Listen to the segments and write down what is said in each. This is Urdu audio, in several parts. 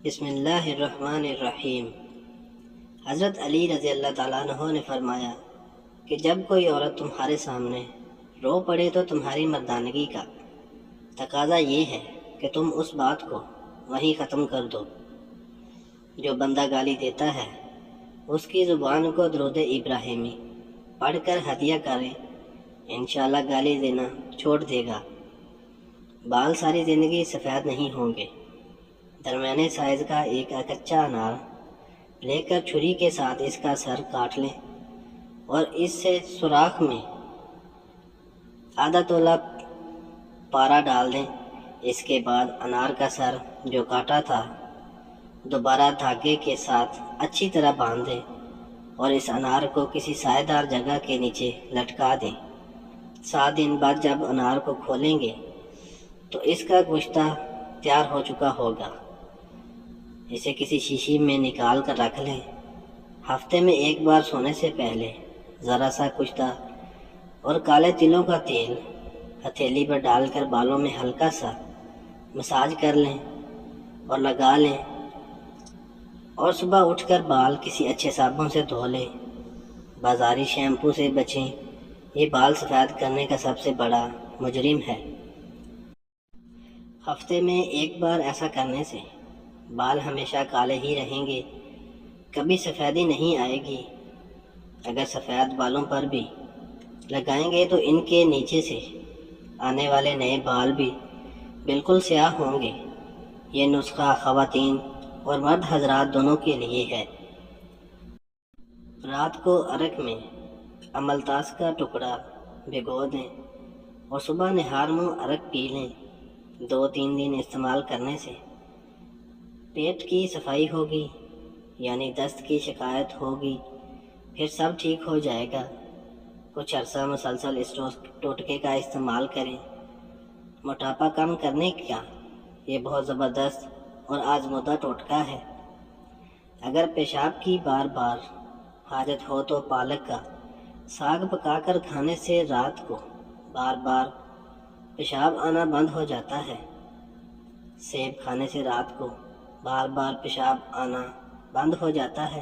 بسم اللہ الرحمن الرحیم۔ حضرت علی رضی اللہ تعالیٰ عنہ نے فرمایا کہ جب کوئی عورت تمہارے سامنے رو پڑے تو تمہاری مردانگی کا تقاضا یہ ہے کہ تم اس بات کو وہیں ختم کر دو۔ جو بندہ گالی دیتا ہے اس کی زبان کو درود ابراہیمی پڑھ کر ہدیہ کریں، انشاءاللہ گالی دینا چھوڑ دے گا۔ بال ساری زندگی سفید نہیں ہوں گے۔ درمیانے سائز کا ایک کچا انار لے کر چھری کے ساتھ اس کا سر کاٹ لیں اور اس سے سوراخ میں آدھا تولہ پارا ڈال دیں۔ اس کے بعد انار کا سر جو کاٹا تھا دوبارہ دھاگے کے ساتھ اچھی طرح باندھ دیں اور اس انار کو کسی سائے دار جگہ کے نیچے لٹکا دیں۔ 7 دن بعد جب انار کو کھولیں گے تو اس کا گوشتہ تیار ہو چکا ہوگا۔ اسے کسی شیشی میں نکال کر رکھ لیں۔ ہفتے میں ایک بار سونے سے پہلے ذرا سا کشتہ اور کالے تلوں کا تیل ہتھیلی پر ڈال کر بالوں میں ہلکا سا مساج کر لیں اور لگا لیں، اور صبح اٹھ کر بال کسی اچھے صابن سے دھو لیں۔ بازاری شیمپو سے بچیں، یہ بال سفید کرنے کا سب سے بڑا مجرم ہے۔ ہفتے میں ایک بار ایسا کرنے سے بال ہمیشہ کالے ہی رہیں گے، کبھی سفیدی نہیں آئے گی۔ اگر سفید بالوں پر بھی لگائیں گے تو ان کے نیچے سے آنے والے نئے بال بھی بالکل سیاہ ہوں گے۔ یہ نسخہ خواتین اور مرد حضرات دونوں کے لیے ہے۔ رات کو ارک میں املتاس کا ٹکڑا بھگو دیں اور صبح نہار منہ ارک پی لیں۔ 2-3 دن استعمال کرنے سے پیٹ کی صفائی ہوگی، یعنی دست کی شکایت ہوگی، پھر سب ٹھیک ہو جائے گا۔ کچھ عرصہ مسلسل اس ٹوٹکے کا استعمال کریں۔ موٹاپا کم کرنے کا یہ بہت زبردست اور آزمودہ ٹوٹکا ہے۔ اگر پیشاب کی بار بار حاجت ہو تو پالک کا ساگ پکا کر کھانے سے رات کو بار بار پیشاب آنا بند ہو جاتا ہے۔ سیب کھانے سے رات کو بار بار پیشاب آنا بند ہو جاتا ہے۔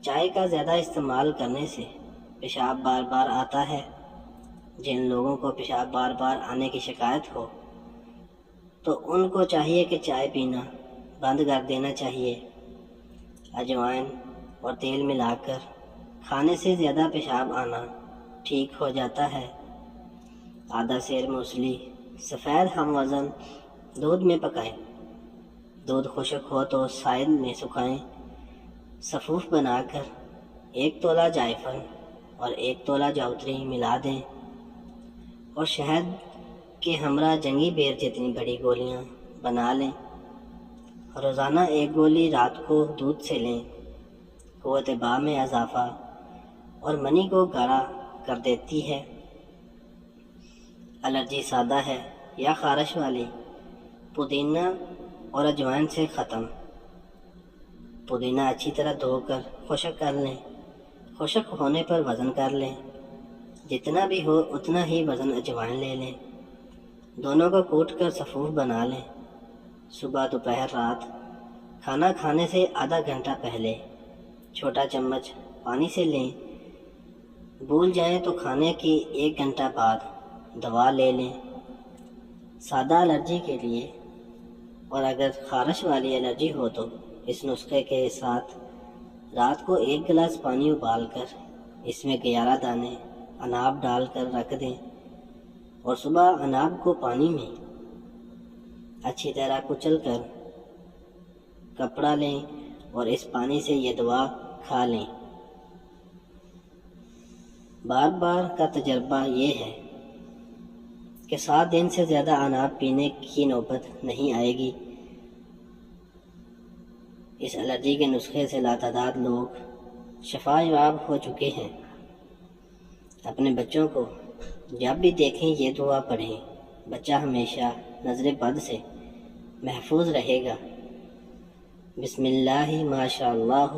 چائے کا زیادہ استعمال کرنے سے پیشاب بار بار آتا ہے۔ جن لوگوں کو پیشاب بار بار آنے کی شکایت ہو تو ان کو چاہیے کہ چائے پینا بند کر دینا چاہیے۔ اجوائن اور تیل ملا کر کھانے سے زیادہ پیشاب آنا ٹھیک ہو جاتا ہے۔ آدھا سیر موسلی سفید ہم وزن دودھ میں پکائیں۔ دودھ خشک ہو تو سائد میں سکھائیں۔ سفوف بنا کر 1 تولہ جائفل اور 1 تولہ جاوتری ملا دیں اور شہد کے ہمراہ جنگی بیر جتنی بڑی گولیاں بنا لیں۔ روزانہ 1 گولی رات کو دودھ سے لیں۔ قوت باء میں اضافہ اور منی کو گاڑھا کر دیتی ہے۔ الرجی سادہ ہے یا خارش والی، پودینہ اور اجوائن سے ختم۔ پودینہ اچھی طرح دھو کر خشک کر لیں۔ خشک ہونے پر وزن کر لیں۔ جتنا بھی ہو اتنا ہی وزن اجوائن لے لیں۔ دونوں کو کوٹ کر سفوف بنا لیں۔ صبح دوپہر رات کھانا کھانے سے آدھا گھنٹہ پہلے چھوٹا چمچ پانی سے لیں۔ بھول جائیں تو کھانے کی 1 گھنٹہ بعد دوا لے لیں۔ سادہ الرجی کے لیے اور اگر خارش والی الرجی ہو تو اس نسخے کے ساتھ رات کو 1 گلاس پانی ابال کر اس میں 11 دانے اناب ڈال کر رکھ دیں اور صبح اناب کو پانی میں اچھی طرح کچل کر کپڑا لیں اور اس پانی سے یہ دوا کھا لیں۔ بار بار کا تجربہ یہ ہے کہ 7 دن سے زیادہ اناب پینے کی نوبت نہیں آئے گی۔ اس الرجی کے نسخے سے لاتعداد لوگ شفا یاب ہو چکے ہیں۔ اپنے بچوں کو جب بھی دیکھیں یہ دعا پڑھیں، بچہ ہمیشہ نظر بد سے محفوظ رہے گا۔ بسم اللہ ما شاء اللہ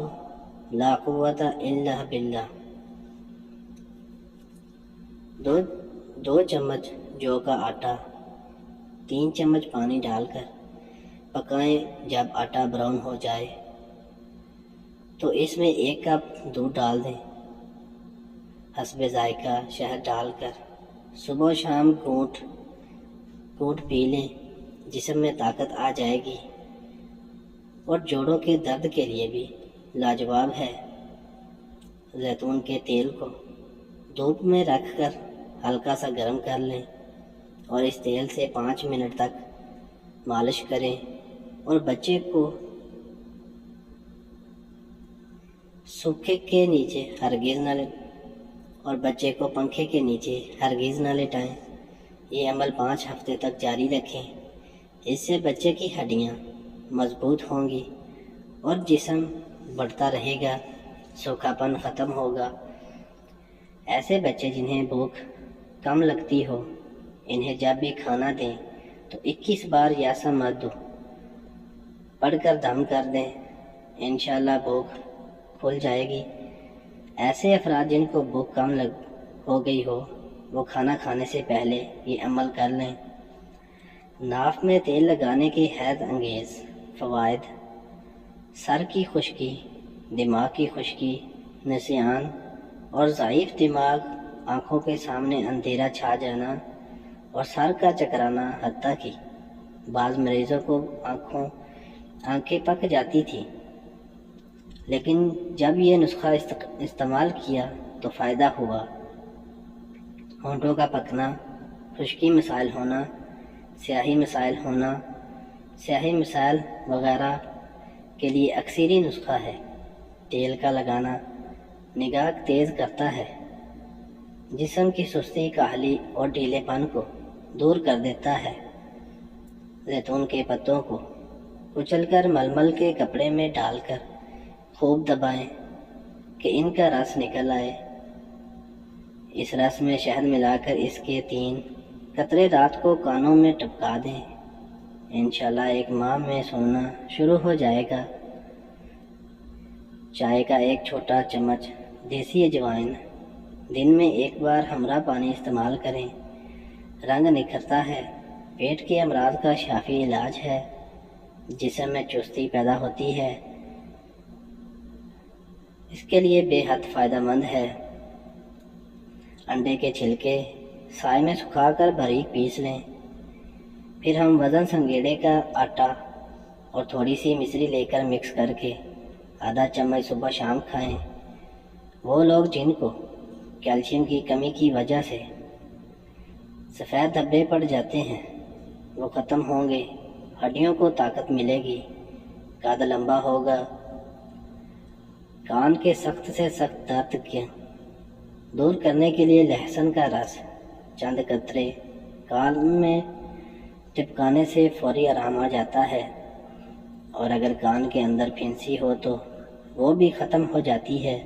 لا قوت الا باللہ۔ 2 چمچ جو کا آٹا 3 چمچ پانی ڈال کر پکائیں۔ جب آٹا براؤن ہو جائے تو اس میں 1 کپ دودھ ڈال دیں، حسب ذائقہ شہد ڈال کر صبح و شام گھونٹ پی لیں، جسم میں طاقت آ جائے گی اور جوڑوں کے درد کے لیے بھی لاجواب ہے۔ زیتون کے تیل کو دھوپ میں رکھ کر ہلکا سا گرم کر لیں اور اس تیل سے 5 منٹ تک مالش کریں اور بچے کو پنکھے کے نیچے ہرگز نہ لٹائیں۔ یہ عمل 5 ہفتے تک جاری رکھیں۔ اس سے بچے کی ہڈیاں مضبوط ہوں گی اور جسم بڑھتا رہے گا، سوکھا پن ختم ہوگا۔ ایسے بچے جنہیں بھوک کم لگتی ہو، انہیں جب بھی کھانا دیں تو 21 بار یا سمدو پڑھ کر دم کر دیں، انشاءاللہ بھوک کھل جائے گی۔ ایسے افراد جن کو بھوک کم ہو گئی ہو، وہ کھانا کھانے سے پہلے یہ عمل کر لیں۔ ناف میں تیل لگانے کے حیرت انگیز فوائد: سر کی خشکی، دماغ کی خشکی، نسیان اور ضعیف دماغ، آنکھوں کے سامنے اندھیرا چھا جانا اور سر کا چکرانا، حتیٰ کہ بعض مریضوں کو آنکھیں پک جاتی تھیں، لیکن جب یہ نسخہ استعمال کیا تو فائدہ ہوا۔ ہونٹوں کا پکنا، خشکی مسائل ہونا، سیاہی مسائل وغیرہ کے لیے اکثری نسخہ ہے۔ تیل کا لگانا نگاہ تیز کرتا ہے، جسم کی سستی، کاہلی اور ڈھیلے پن کو دور کر دیتا ہے۔ زیتون کے پتوں کو کچل کر ململ کے کپڑے میں ڈال کر خوب دبائیں کہ ان کا رس نکل آئے۔ اس رس میں شہد ملا کر اس کے 3 قطرے رات کو کانوں میں ٹپکا دیں، انشاءاللہ 1 ماہ میں سننا شروع ہو جائے گا۔ چائے کا 1 چھوٹا چمچ دیسی اجوائن دن میں 1 بار ہمراہ پانی استعمال کریں، رنگ نکھرتا ہے، پیٹ کے امراض کا شافی علاج ہے، جسم میں چستی پیدا ہوتی ہے، اس کے لیے بے حد فائدہ مند ہے۔ انڈے کے چھلکے سائے میں سکھا کر باریک پیس لیں، پھر ہم وزن سنگیڑے کا آٹا اور تھوڑی سی مصری لے کر مکس کر کے آدھا چمچ صبح شام کھائیں۔ وہ لوگ جن کو کیلشیم کی کمی کی وجہ سے سفید دھبے پڑ جاتے ہیں، وہ ختم ہوں گے، ہڈیوں کو طاقت ملے گی، قد لمبا ہوگا۔ کان کے سخت سے سخت درد کو دور کرنے کے لیے لہسن کا رس چند قطرے کان میں ٹپکانے سے فوری آرام آ جاتا ہے، اور اگر کان کے اندر پھنسی ہو تو وہ بھی ختم ہو جاتی ہے۔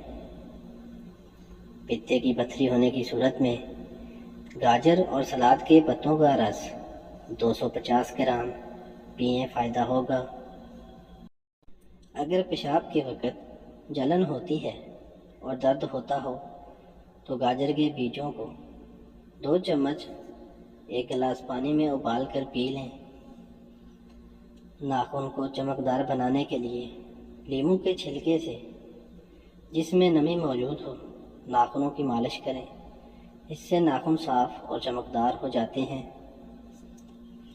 پتے کی پتھری ہونے کی صورت میں گاجر اور سلاد کے پتوں کا رس 250 گرام پئیں، فائدہ ہوگا۔ اگر پیشاب کے وقت جلن ہوتی ہے اور درد ہوتا ہو تو گاجر کے بیجوں کو 2 چمچ 1 گلاس پانی میں ابال کر پی لیں۔ ناخن کو چمکدار بنانے کے لیے لیموں کے چھلکے سے، جس میں نمی موجود ہو، ناخنوں کی مالش کریں، اس سے ناخن صاف اور چمکدار ہو جاتے ہیں۔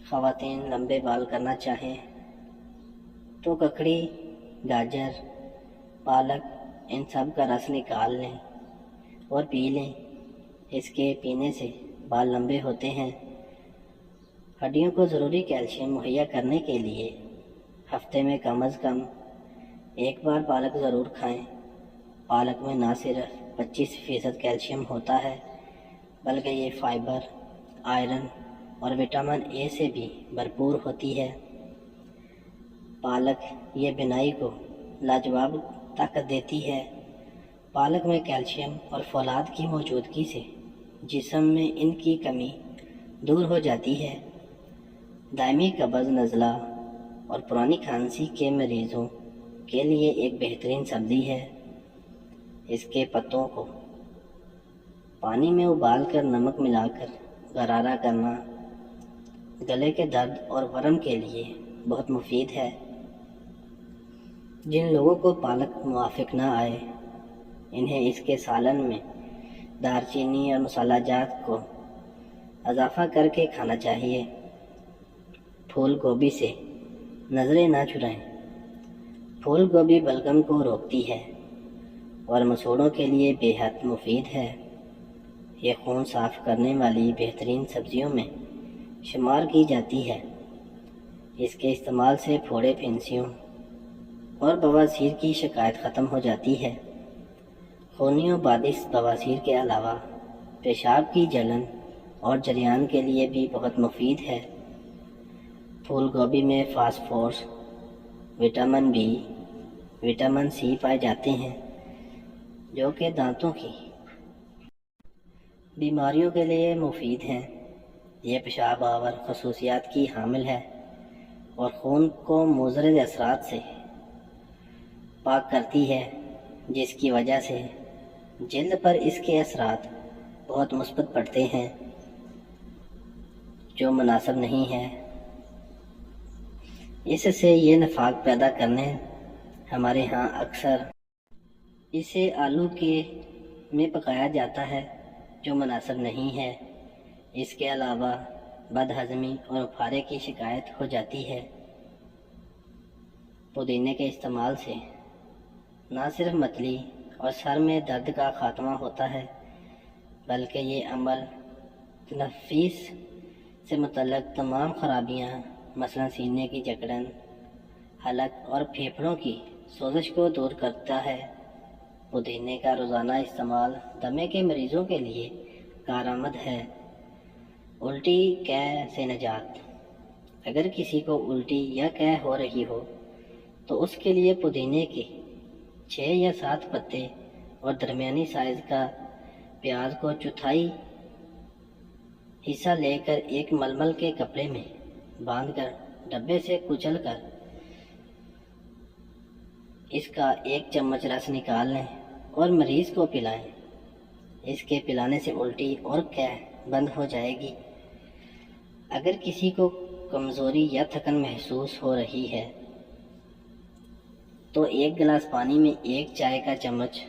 خواتین لمبے بال کرنا چاہیں تو ککڑی، گاجر، پالک، ان سب کا رس نکال لیں اور پی لیں، اس کے پینے سے بال لمبے ہوتے ہیں۔ ہڈیوں کو ضروری کیلشیم مہیا کرنے کے لیے ہفتے میں کم از کم 1 بار پالک ضرور کھائیں۔ پالک میں نہ صرف 25% کیلشیم ہوتا ہے، بلکہ یہ فائبر، آئرن اور وٹامن اے سے بھی بھرپور ہوتی ہے۔ پالک یہ بینائی کو لاجواب طاقت دیتی ہے۔ پالک میں کیلشیم اور فولاد کی موجودگی سے جسم میں ان کی کمی دور ہو جاتی ہے۔ دائمی قبض، نزلہ اور پرانی کھانسی کے مریضوں کے لیے ایک بہترین سبزی ہے۔ اس کے پتوں کو پانی میں ابال کر نمک ملا کر غرارہ کرنا گلے کے درد اور ورم کے لیے بہت مفید ہے۔ جن لوگوں کو پالک موافق نہ آئے انہیں اس کے سالن میں دار چینی اور مسالہ جات کو اضافہ کر کے کھانا چاہیے۔ پھول گوبھی سے نظریں نہ چرائیں۔ پھول گوبھی بلغم کو روکتی ہے اور مسوڑوں کے لیے بے حد مفید ہے۔ یہ خون صاف کرنے والی بہترین سبزیوں میں شمار کی جاتی ہے۔ اس کے استعمال سے پھوڑے پھنسیوں اور بواسیر کی شکایت ختم ہو جاتی ہے۔ خونی و بادس بواسیر کے علاوہ پیشاب کی جلن اور جریان کے لیے بھی بہت مفید ہے۔ پھول گوبھی میں phosphorus, vitamin B, vitamin C پائے جاتے ہیں جو کہ دانتوں کی بیماریوں کے لیے مفید ہیں۔ یہ پیشاب آور خصوصیات کی حامل ہے اور خون کو مضر اثرات سے پاک کرتی ہے، جس کی وجہ سے جلد پر اس کے اثرات بہت مثبت پڑتے ہیں جو مناسب نہیں ہے۔ اس سے یہ نفاق پیدا کرنے ہمارے ہاں اکثر اسے آلو کے میں پکایا جاتا ہے جو مناسب نہیں ہے۔ اس کے علاوہ بد ہضمی اور پھارے کی شکایت ہو جاتی ہے۔ پودینے کے استعمال سے نہ صرف متلی اور سر میں درد کا خاتمہ ہوتا ہے بلکہ یہ عمل تنفس سے متعلق تمام خرابیاں مثلا سینے کی جکڑن، حلق اور پھیپھڑوں کی سوزش کو دور کرتا ہے۔ پودینے کا روزانہ استعمال دمے کے مریضوں کے لیے کارآمد ہے۔ الٹی قے سے نجات۔ اگر کسی کو الٹی یا قے ہو رہی ہو تو اس کے لیے پودینے کے 6 یا 7 پتے اور درمیانی سائز کا پیاز کو چوتھائی حصہ لے کر ایک ململ کے کپڑے میں باندھ کر ڈبے سے کچل کر اس کا 1 چمچ رس نکال لیں اور مریض کو پلائیں۔ اس کے پلانے سے الٹی اور قے بند ہو جائے گی۔ اگر کسی کو کمزوری یا تھکن محسوس ہو رہی ہے تو 1 گلاس پانی میں 1 چائے کا چمچ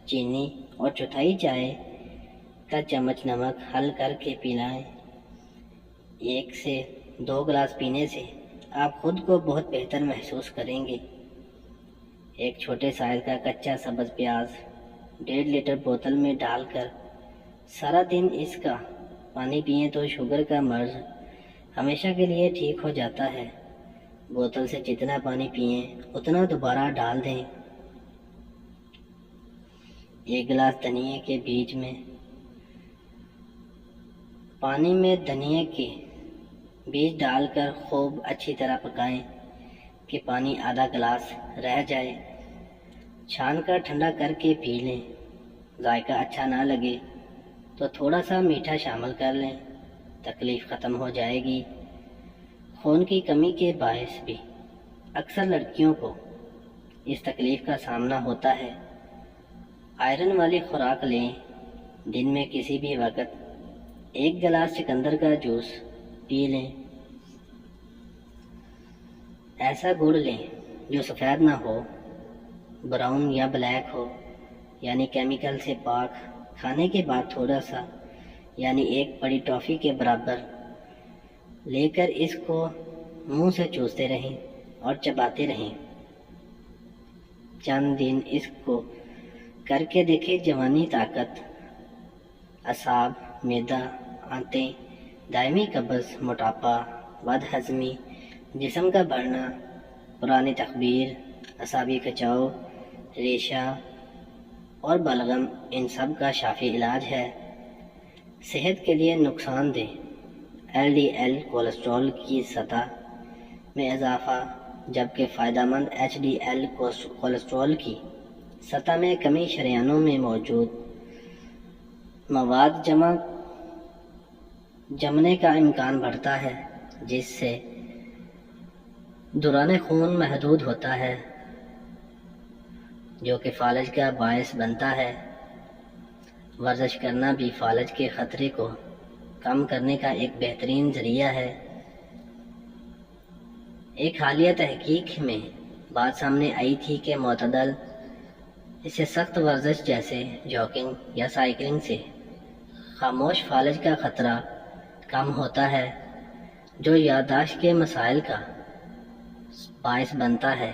چینی اور چوتھائی چائے کا چمچ نمک حل کر کے پلائیں۔ 1 سے 2 گلاس پینے سے آپ خود کو بہت بہتر محسوس کریں گے۔ ایک چھوٹے سائز کا کچا سبز پیاز 1.5 لیٹر بوتل میں ڈال کر سارا دن اس کا پانی پئیں تو شوگر کا مرض ہمیشہ کے لیے ٹھیک ہو جاتا ہے۔ بوتل سے جتنا پانی پئیں اتنا دوبارہ ڈال دیں۔ 1 گلاس دھنیے کے بیج میں پانی میں دھنیے کے بیج ڈال کر خوب اچھی طرح پکائیں کہ پانی آدھا گلاس رہ جائے۔ چھان کر ٹھنڈا کر کے پی لیں۔ ذائقہ اچھا نہ لگے تو تھوڑا سا میٹھا شامل کر لیں، تکلیف ختم ہو جائے گی۔ خون کی کمی کے باعث بھی اکثر لڑکیوں کو اس تکلیف کا سامنا ہوتا ہے۔ آئرن والی خوراک لیں۔ دن میں کسی بھی وقت 1 گلاس چقندر کا جوس پی لیں۔ ایسا گڑ لیں جو سفید نہ ہو، براؤن یا بلیک ہو، یعنی کیمیکل سے پاک۔ کھانے کے بعد تھوڑا سا یعنی 1 بڑی ٹافی کے برابر لے کر اس کو منہ سے چوستے رہیں اور چباتے رہیں۔ چند دن اس کو کر کے دیکھیں۔ جوانی، طاقت، اعصاب، معدہ، آنتیں، دائمی قبض، موٹاپا، بد ہضمی، جسم کا بڑھنا، پرانی تخبیر، اعصابی کھچاؤ، ریشہ اور بلغم ان سب کا شافی علاج ہے۔ صحت کے لیے نقصان دہ LDL کولیسٹرول کی سطح میں اضافہ جبکہ فائدہ مند HDL کولیسٹرول کی سطح میں کمی شریانوں میں موجود مواد جمنے کا امکان بڑھتا ہے، جس سے دوران خون محدود ہوتا ہے جو کہ فالج کا باعث بنتا ہے۔ ورزش کرنا بھی فالج کے خطرے کو کم کرنے کا ایک بہترین ذریعہ ہے۔ ایک حالیہ تحقیق میں بات سامنے آئی تھی کہ معتدل اسے سخت ورزش جیسے جاگنگ یا سائیکلنگ سے خاموش فالج کا خطرہ کم ہوتا ہے، جو یادداشت کے مسائل کا باعث بنتا ہے۔